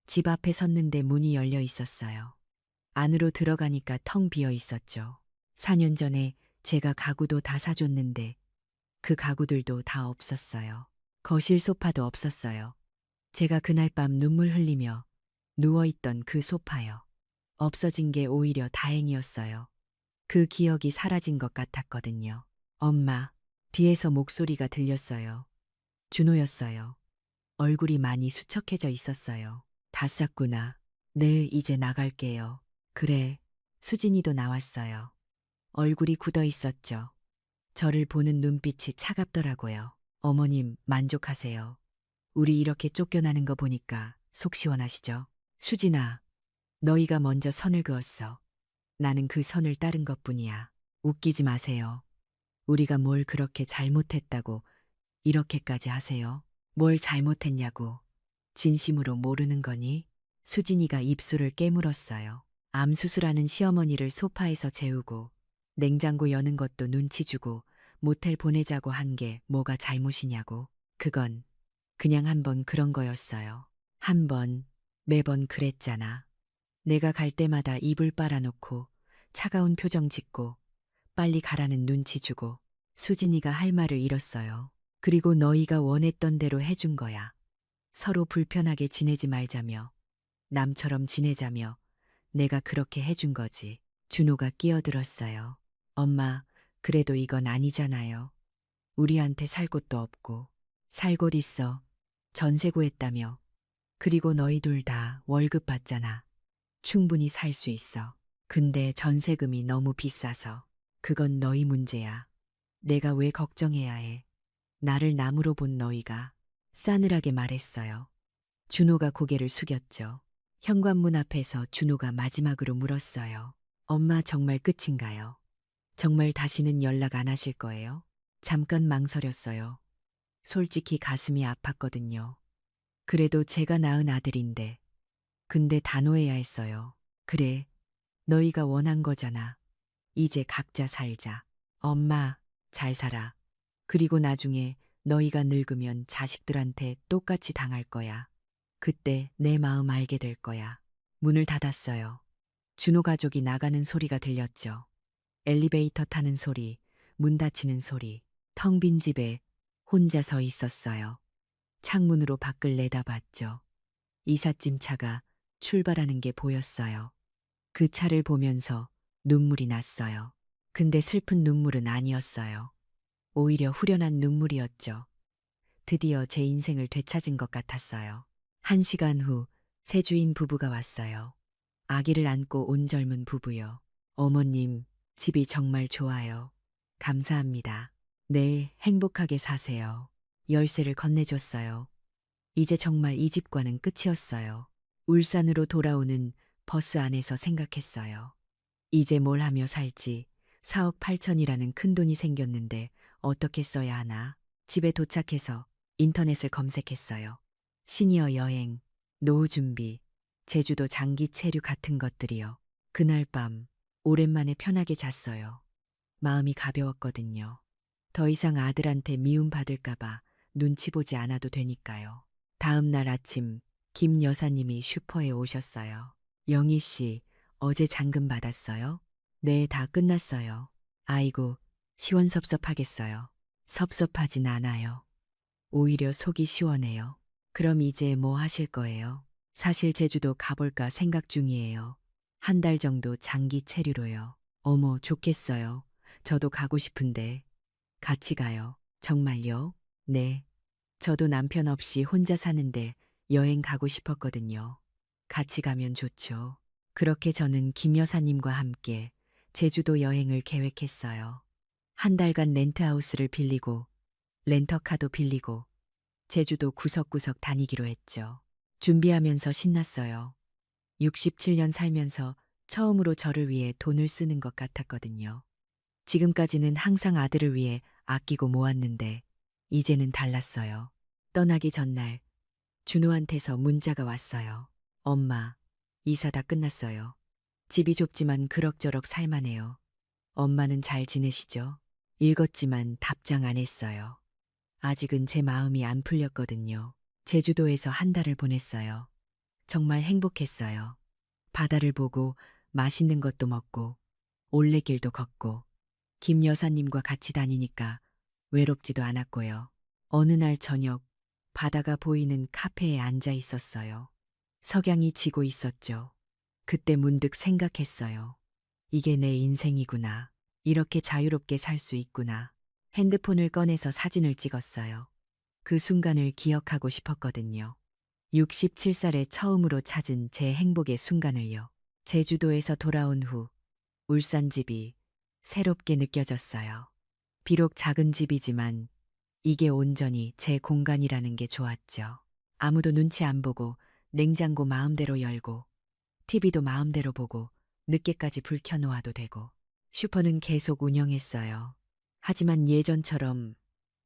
집 앞에 섰는데 문이 열려 있었어요. 안으로 들어가니까 텅 비어 있었죠. 4년 전에 제가 가구도 다 사줬는데 그 가구들도 다 없었어요. 거실 소파도 없었어요. 제가 그날 밤 눈물 흘리며 누워있던 그 소파요. 없어진 게 오히려 다행이었어요. 그 기억이 사라진 것 같았거든요. 엄마, 뒤에서 목소리가 들렸어요. 준호였어요. 얼굴이 많이 수척해져 있었어요. 다 쌌구나. 네, 이제 나갈게요. 그래, 수진이도 나왔어요. 얼굴이 굳어 있었죠. 저를 보는 눈빛이 차갑더라고요. 어머님, 만족하세요. 우리 이렇게 쫓겨나는 거 보니까 속 시원하시죠? 수진아, 너희가 먼저 선을 그었어. 나는 그 선을 따른 것뿐이야. 웃기지 마세요. 우리가 뭘 그렇게 잘못했다고 이렇게까지 하세요? 뭘 잘못했냐고. 진심으로 모르는 거니? 수진이가 입술을 깨물었어요. 암 수술하는 시어머니를 소파에서 재우고 냉장고 여는 것도 눈치 주고 모텔 보내자고 한 게 뭐가 잘못이냐고. 그건 그냥 한번 그런 거였어요. 한 번, 매번 그랬잖아. 내가 갈 때마다 이불 빨아놓고 차가운 표정 짓고 빨리 가라는 눈치 주고 수진이가 할 말을 잃었어요. 그리고 너희가 원했던 대로 해준 거야. 서로 불편하게 지내지 말자며 남처럼 지내자며 내가 그렇게 해준 거지. 준호가 끼어들었어요. 엄마, 그래도 이건 아니잖아요. 우리한테 살 곳도 없고 살 곳 있어. 전세 구했다며. 그리고 너희 둘 다 월급 받잖아. 충분히 살 수 있어. 근데 전세금이 너무 비싸서. 그건 너희 문제야. 내가 왜 걱정해야 해. 나를 남으로 본 너희가 싸늘하게 말했어요. 준호가 고개를 숙였죠. 현관문 앞에서 준호가 마지막으로 물었어요. 엄마 정말 끝인가요? 정말 다시는 연락 안 하실 거예요? 잠깐 망설였어요. 솔직히 가슴이 아팠거든요. 그래도 제가 낳은 아들인데. 근데 단호해야 했어요. 그래, 너희가 원한 거잖아. 이제 각자 살자. 엄마, 잘 살아. 그리고 나중에 너희가 늙으면 자식들한테 똑같이 당할 거야. 그때 내 마음 알게 될 거야. 문을 닫았어요. 준호 가족이 나가는 소리가 들렸죠. 엘리베이터 타는 소리, 문 닫히는 소리, 텅 빈 집에 혼자 서 있었어요. 창문으로 밖을 내다봤죠. 이삿짐 차가 출발하는 게 보였어요. 그 차를 보면서 눈물이 났어요. 근데 슬픈 눈물은 아니었어요. 오히려 후련한 눈물이었죠. 드디어 제 인생을 되찾은 것 같았어요. 1시간 후 새 주인 부부가 왔어요. 아기를 안고 온 젊은 부부요. 어머님, 집이 정말 좋아요. 감사합니다. 네, 행복하게 사세요. 열쇠를 건네줬어요. 이제 정말 이 집과는 끝이었어요. 울산으로 돌아오는 버스 안에서 생각했어요. 이제 뭘 하며 살지. 4억 8천이라는 큰 돈이 생겼는데 어떻게 써야 하나. 집에 도착해서 인터넷을 검색했어요. 시니어 여행, 노후 준비, 제주도 장기 체류 같은 것들이요. 그날 밤 오랜만에 편하게 잤어요. 마음이 가벼웠거든요. 더 이상 아들한테 미움 받을까봐 눈치 보지 않아도 되니까요. 다음 날 아침 김 여사님이 슈퍼에 오셨어요. 영희 씨, 어제 잔금 받았어요? 네, 다 끝났어요. 아이고, 시원섭섭하겠어요. 섭섭하진 않아요. 오히려 속이 시원해요. 그럼 이제 뭐 하실 거예요? 사실 제주도 가볼까 생각 중이에요. 한 달 정도 장기 체류로요. 어머, 좋겠어요. 저도 가고 싶은데. 같이 가요. 정말요? 네. 저도 남편 없이 혼자 사는데 여행 가고 싶었거든요. 같이 가면 좋죠. 그렇게 저는 김 여사님과 함께 제주도 여행을 계획했어요. 한 달간 렌트하우스를 빌리고 렌터카도 빌리고 제주도 구석구석 다니기로 했죠. 준비하면서 신났어요. 67년 살면서 처음으로 저를 위해 돈을 쓰는 것 같았거든요. 지금까지는 항상 아들을 위해 아끼고 모았는데 이제는 달랐어요. 떠나기 전날 준호한테서 문자가 왔어요. 엄마, 이사 다 끝났어요. 집이 좁지만 그럭저럭 살만해요. 엄마는 잘 지내시죠? 읽었지만 답장 안 했어요. 아직은 제 마음이 안 풀렸거든요. 제주도에서 한 달을 보냈어요. 정말 행복했어요. 바다를 보고 맛있는 것도 먹고 올레길도 걷고 김 여사님과 같이 다니니까 외롭지도 않았고요. 어느 날 저녁 바다가 보이는 카페에 앉아 있었어요. 석양이 지고 있었죠. 그때 문득 생각했어요. 이게 내 인생이구나. 이렇게 자유롭게 살 수 있구나. 핸드폰을 꺼내서 사진을 찍었어요. 그 순간을 기억하고 싶었거든요. 67살에 처음으로 찾은 제 행복의 순간을요. 제주도에서 돌아온 후 울산 집이 새롭게 느껴졌어요. 비록 작은 집이지만 이게 온전히 제 공간이라는 게 좋았죠. 아무도 눈치 안 보고 냉장고 마음대로 열고 TV도 마음대로 보고 늦게까지 불 켜놓아도 되고 슈퍼는 계속 운영했어요. 하지만 예전처럼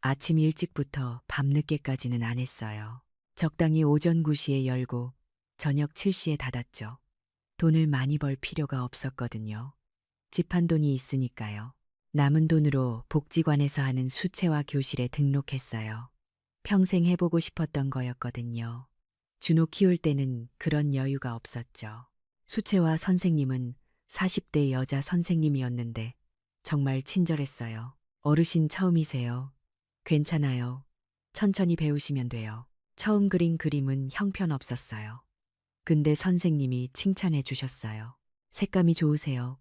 아침 일찍부터 밤늦게까지는 안 했어요. 적당히 오전 9시에 열고 저녁 7시에 닫았죠. 돈을 많이 벌 필요가 없었거든요. 집 한 돈이 있으니까요. 남은 돈으로 복지관에서 하는 수채화 교실에 등록했어요. 평생 해보고 싶었던 거였거든요. 준호 키울 때는 그런 여유가 없었죠. 수채화 선생님은 40대 여자 선생님이었는데 정말 친절했어요. 어르신 처음이세요. 괜찮아요. 천천히 배우시면 돼요. 처음 그린 그림은 형편없었어요. 근데 선생님이 칭찬해 주셨어요. 색감이 좋으세요.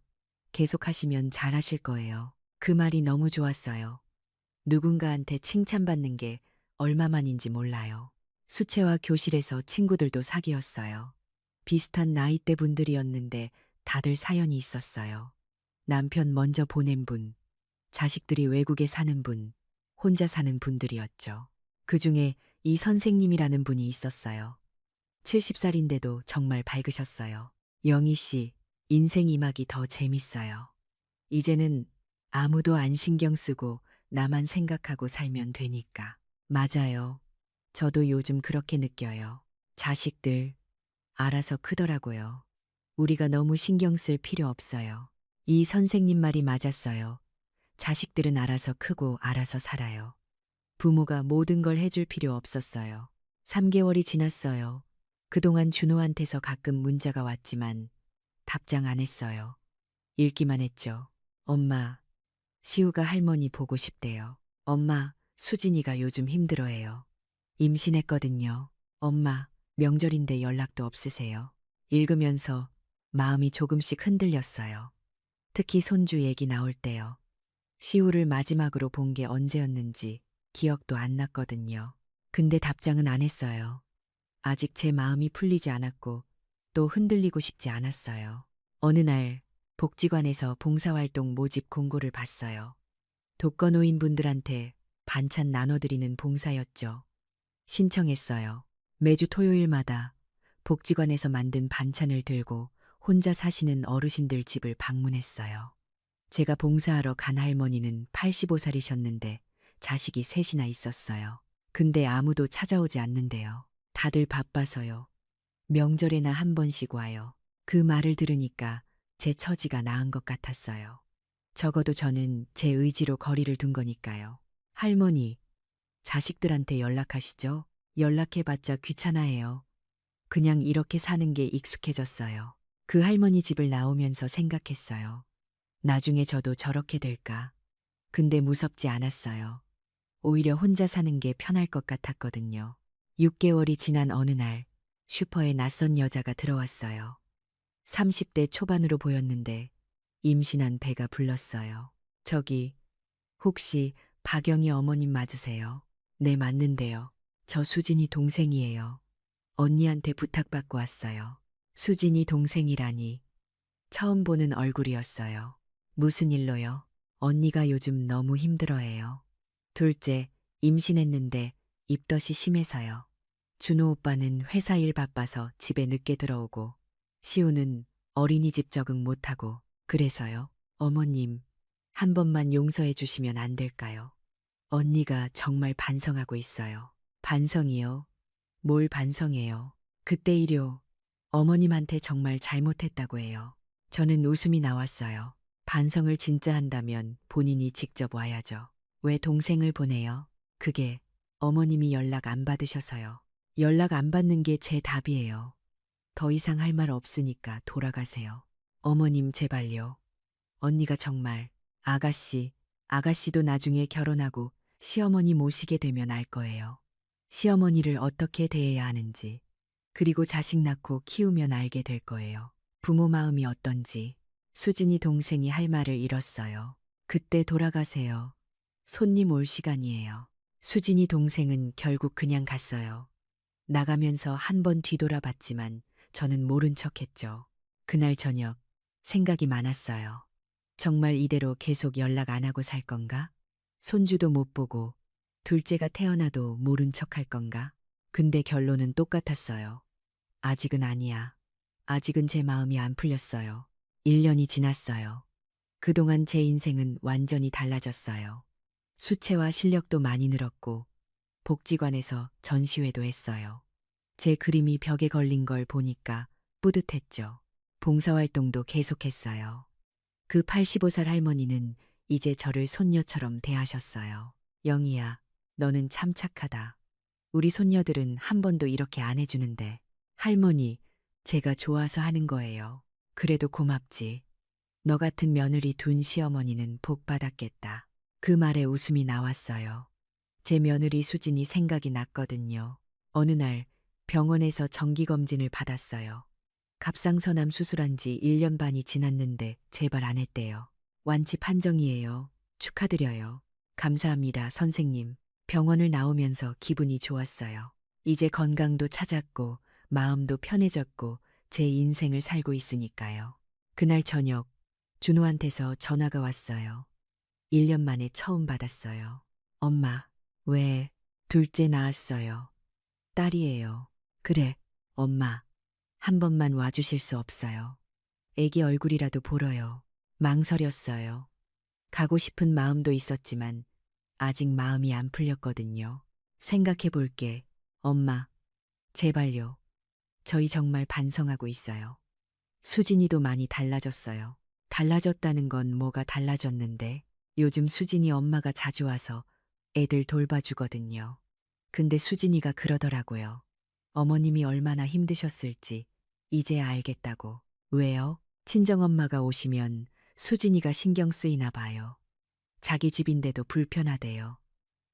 계속하시면 잘하실 거예요. 그 말이 너무 좋았어요. 누군가한테 칭찬받는 게 얼마만인지 몰라요. 수채화 교실에서 친구들도 사귀었어요. 비슷한 나이대 분들이었는데 다들 사연이 있었어요. 남편 먼저 보낸 분, 자식들이 외국에 사는 분, 혼자 사는 분들이었죠. 그 중에 이 선생님이라는 분이 있었어요. 70살인데도 정말 밝으셨어요. 영희 씨, 인생 이막이 더 재밌어요. 이제는 아무도 안 신경 쓰고 나만 생각하고 살면 되니까. 맞아요. 저도 요즘 그렇게 느껴요. 자식들, 알아서 크더라고요. 우리가 너무 신경 쓸 필요 없어요. 이 선생님 말이 맞았어요. 자식들은 알아서 크고 알아서 살아요. 부모가 모든 걸 해줄 필요 없었어요. 3개월이 지났어요. 그동안 준호한테서 가끔 문자가 왔지만 답장 안 했어요. 읽기만 했죠. 엄마, 시우가 할머니 보고 싶대요. 엄마, 수진이가 요즘 힘들어해요. 임신했거든요. 엄마, 명절인데 연락도 없으세요. 읽으면서 마음이 조금씩 흔들렸어요. 특히 손주 얘기 나올 때요. 시우를 마지막으로 본 게 언제였는지 기억도 안 났거든요. 근데 답장은 안 했어요. 아직 제 마음이 풀리지 않았고 또 흔들리고 싶지 않았어요. 어느 날 복지관에서 봉사활동 모집 공고를 봤어요. 독거노인분들한테 반찬 나눠드리는 봉사였죠. 신청했어요. 매주 토요일마다 복지관에서 만든 반찬을 들고 혼자 사시는 어르신들 집을 방문했어요. 제가 봉사하러 간 할머니는 85살이셨는데 자식이 셋이나 있었어요. 근데 아무도 찾아오지 않는데요. 다들 바빠서요. 명절에나 한 번씩 와요. 그 말을 들으니까 제 처지가 나은 것 같았어요. 적어도 저는 제 의지로 거리를 둔 거니까요. 할머니, 자식들한테 연락하시죠? 연락해봤자 귀찮아해요. 그냥 이렇게 사는 게 익숙해졌어요. 그 할머니 집을 나오면서 생각했어요. 나중에 저도 저렇게 될까? 근데 무섭지 않았어요. 오히려 혼자 사는 게 편할 것 같았거든요. 6개월이 지난 어느 날 슈퍼에 낯선 여자가 들어왔어요. 30대 초반으로 보였는데 임신한 배가 불렀어요. 저기, 혹시 박영희 어머님 맞으세요? 네, 맞는데요. 저 수진이 동생이에요. 언니한테 부탁받고 왔어요. 수진이 동생이라니. 처음 보는 얼굴이었어요. 무슨 일로요? 언니가 요즘 너무 힘들어해요. 둘째, 임신했는데 입덧이 심해서요. 준호 오빠는 회사 일 바빠서 집에 늦게 들어오고 시우는 어린이집 적응 못하고 그래서요. 어머님, 한 번만 용서해 주시면 안 될까요? 언니가 정말 반성하고 있어요. 반성이요? 뭘 반성해요? 그때 일요. 어머님한테 정말 잘못했다고 해요. 저는 웃음이 나왔어요. 반성을 진짜 한다면 본인이 직접 와야죠. 왜 동생을 보내요? 그게 어머님이 연락 안 받으셔서요. 연락 안 받는 게 제 답이에요. 더 이상 할 말 없으니까 돌아가세요. 어머님 제발요. 언니가 정말 아가씨도 나중에 결혼하고 시어머니 모시게 되면 알 거예요. 시어머니를 어떻게 대해야 하는지, 그리고 자식 낳고 키우면 알게 될 거예요. 부모 마음이 어떤지. 수진이 동생이 할 말을 잃었어요. 그때 돌아가세요. 손님 올 시간이에요. 수진이 동생은 결국 그냥 갔어요. 나가면서 한 번 뒤돌아봤지만 저는 모른 척했죠. 그날 저녁 생각이 많았어요. 정말 이대로 계속 연락 안 하고 살 건가? 손주도 못 보고 둘째가 태어나도 모른 척 할 건가? 근데 결론은 똑같았어요. 아직은 아니야. 아직은 제 마음이 안 풀렸어요. 1년이 지났어요. 그동안 제 인생은 완전히 달라졌어요. 수채화 실력도 많이 늘었고 복지관에서 전시회도 했어요. 제 그림이 벽에 걸린 걸 보니까 뿌듯했죠. 봉사활동도 계속했어요. 그 85살 할머니는 이제 저를 손녀처럼 대하셨어요. 영희야, 너는 참 착하다. 우리 손녀들은 한 번도 이렇게 안 해주는데. 할머니, 제가 좋아서 하는 거예요. 그래도 고맙지. 너 같은 며느리 둔 시어머니는 복 받았겠다. 그 말에 웃음이 나왔어요. 제 며느리 수진이 생각이 났거든요. 어느 날 병원에서 정기검진을 받았어요. 갑상선암 수술한 지 1년 반이 지났는데 재발 안 했대요. 완치 판정이에요. 축하드려요. 감사합니다, 선생님. 병원을 나오면서 기분이 좋았어요. 이제 건강도 찾았고 마음도 편해졌고 제 인생을 살고 있으니까요. 그날 저녁 준호한테서 전화가 왔어요. 1년 만에 처음 받았어요. 엄마, 왜? 둘째 낳았어요. 딸이에요. 그래, 엄마, 한 번만 와주실 수 없어요. 애기 얼굴이라도 보러요. 망설였어요. 가고 싶은 마음도 있었지만 아직 마음이 안 풀렸거든요. 생각해 볼게. 엄마, 제발요. 저희 정말 반성하고 있어요. 수진이도 많이 달라졌어요. 달라졌다는 건 뭐가 달라졌는데 요즘 수진이 엄마가 자주 와서 애들 돌봐주거든요. 근데 수진이가 그러더라고요. 어머님이 얼마나 힘드셨을지 이제야 알겠다고. 왜요? 친정엄마가 오시면 수진이가 신경 쓰이나 봐요. 자기 집인데도 불편하대요.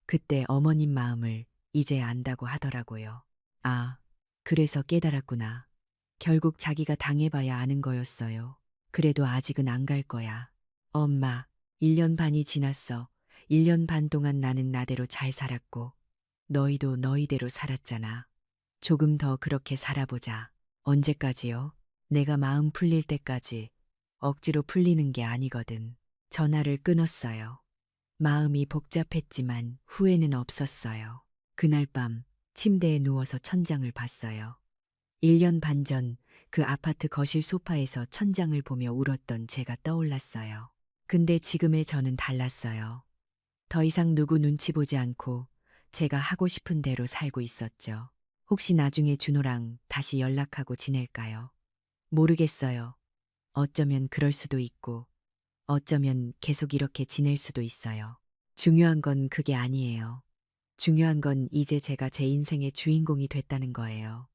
그때 어머님 마음을 이제 안다고 하더라고요. 아, 그래서 깨달았구나. 결국 자기가 당해봐야 아는 거였어요. 그래도 아직은 안 갈 거야. 엄마, 1년 반이 지났어. 1년 반 동안 나는 나대로 잘 살았고, 너희도 너희대로 살았잖아. 조금 더 그렇게 살아보자. 언제까지요? 내가 마음 풀릴 때까지. 억지로 풀리는 게 아니거든. 전화를 끊었어요. 마음이 복잡했지만 후회는 없었어요. 그날 밤 침대에 누워서 천장을 봤어요. 1년 반 전 그 아파트 거실 소파에서 천장을 보며 울었던 제가 떠올랐어요. 근데 지금의 저는 달랐어요. 더 이상 누구 눈치 보지 않고 제가 하고 싶은 대로 살고 있었죠. 혹시 나중에 준호랑 다시 연락하고 지낼까요? 모르겠어요. 어쩌면 그럴 수도 있고, 어쩌면 계속 이렇게 지낼 수도 있어요. 중요한 건 그게 아니에요. 중요한 건 이제 제가 제 인생의 주인공이 됐다는 거예요.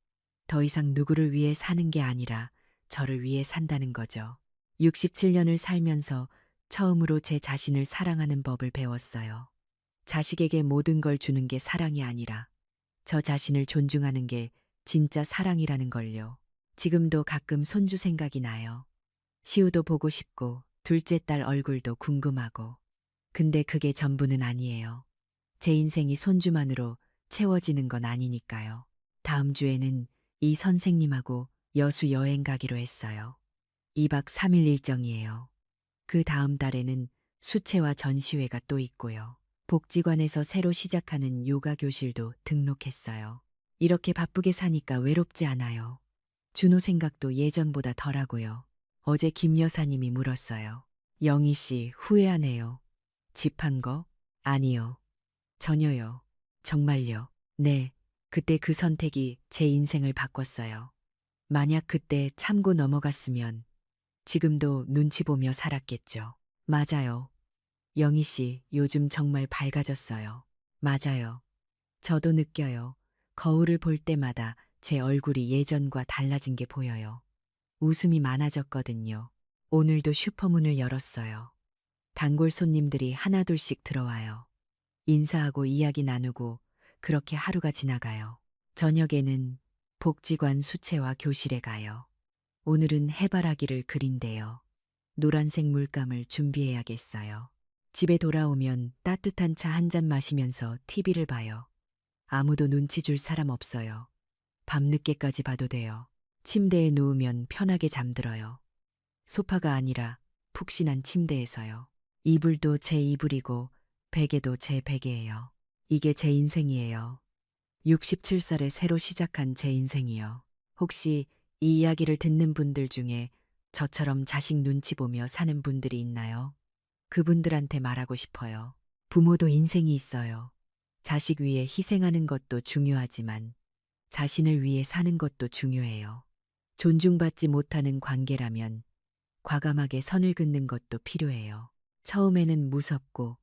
더 이상 누구를 위해 사는 게 아니라 저를 위해 산다는 거죠. 67년을 살면서 처음으로 제 자신을 사랑하는 법을 배웠어요. 자식에게 모든 걸 주는 게 사랑이 아니라 저 자신을 존중하는 게 진짜 사랑이라는 걸요. 지금도 가끔 손주 생각이 나요. 시우도 보고 싶고 둘째 딸 얼굴도 궁금하고. 근데 그게 전부는 아니에요. 제 인생이 손주만으로 채워지는 건 아니니까요. 다음 주에는 이 선생님하고 여수 여행 가기로 했어요. 2박 3일 일정이에요. 그 다음 달에는 수채화 전시회가 또 있고요. 복지관에서 새로 시작하는 요가 교실도 등록했어요. 이렇게 바쁘게 사니까 외롭지 않아요. 준호 생각도 예전보다 덜하고요. 어제 김 여사님이 물었어요. 영희 씨 후회하네요. 집 한 거? 아니요. 전혀요. 정말요. 네. 그때 그 선택이 제 인생을 바꿨어요. 만약 그때 참고 넘어갔으면 지금도 눈치 보며 살았겠죠. 맞아요. 영희 씨 요즘 정말 밝아졌어요. 맞아요. 저도 느껴요. 거울을 볼 때마다 제 얼굴이 예전과 달라진 게 보여요. 웃음이 많아졌거든요. 오늘도 슈퍼문을 열었어요. 단골 손님들이 하나둘씩 들어와요. 인사하고 이야기 나누고 그렇게 하루가 지나가요. 저녁에는 복지관 수채화 교실에 가요. 오늘은 해바라기를 그린대요. 노란색 물감을 준비해야겠어요. 집에 돌아오면 따뜻한 차 한 잔 마시면서 TV를 봐요. 아무도 눈치 줄 사람 없어요. 밤늦게까지 봐도 돼요. 침대에 누우면 편하게 잠들어요. 소파가 아니라 푹신한 침대에서요. 이불도 제 이불이고 베개도 제 베개예요. 이게 제 인생이에요. 67살에 새로 시작한 제 인생이요. 혹시 이 이야기를 듣는 분들 중에 저처럼 자식 눈치 보며 사는 분들이 있나요? 그분들한테 말하고 싶어요. 부모도 인생이 있어요. 자식 위해 희생하는 것도 중요하지만 자신을 위해 사는 것도 중요해요. 존중받지 못하는 관계라면 과감하게 선을 긋는 것도 필요해요. 처음에는 무섭고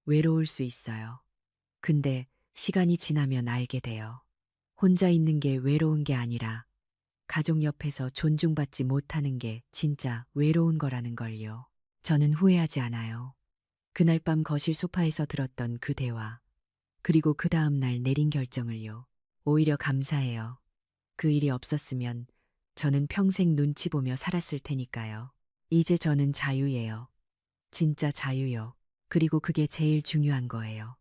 외로울 수 있어요. 근데 시간이 지나면 알게 돼요. 혼자 있는 게 외로운 게 아니라 가족 옆에서 존중받지 못하는 게 진짜 외로운 거라는 걸요. 저는 후회하지 않아요. 그날 밤 거실 소파에서 들었던 그 대화, 그리고 그 다음 날 내린 결정을요. 오히려 감사해요. 그 일이 없었으면 저는 평생 눈치 보며 살았을 테니까요. 이제 저는 자유예요. 진짜 자유요. 그리고 그게 제일 중요한 거예요.